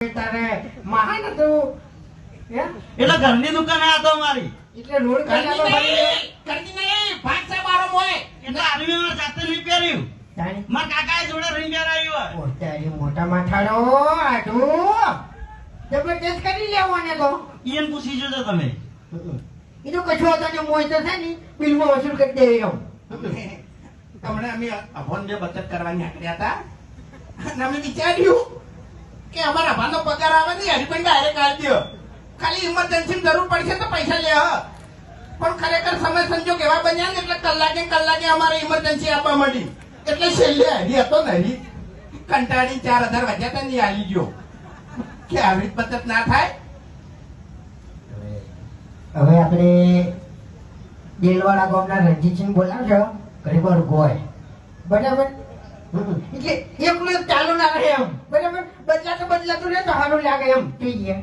તારે મહાન હતું હે એટલે ઘરની દુકાન આ તો અમારી એટલે રોડ કાઢાલો કરતી નહીં ભાગ છે મારો મોય એટલે આર્મી માં જાતે નહીં પહેર્યું તાણી મારા કાકાએ જોડે ring પહેરાવ્યું હોય. તારી મોટા માથાડો આટુ જબરદસ્ત કરી લેવાને તો ઈયન પૂછી જોજો તમે. એ તો કશો હતો ને મોય તો છે ને બિલમાં વસૂલ કરી દેવી એમ હમણાં અમે અભોન જે બચત કરવા નીકળ્યા હતા અને અમે વિચાર્યું કે અમારા ભાનો પગાર આવે ને હરિભાઈ ડાયરેક્ટ આવી દો ખાલી ઇમરજન્સી જરૂર પડશે તો પૈસા લે પણ ખરેખર સમય સંજોગ એવા બન્યા ને એટલે કલાકે અમારે ઇમરજન્સી આપવા મળી એટલે છેલ્લે હરી હતો ને હરી કંટાળી 4000 વધ્યા હતા ને આવી ગયો કે આવી બચત ના થાય. હવે આપણે દિલવાળા ગામના રણજીતસિંહ બોલાવજો ગરીબર ગોય બરાબર એટલે એકલું ચાલુ ના રહે એમ બરાબર બદલાતું રહે તો સારું લાગે એમ થઈ ગયા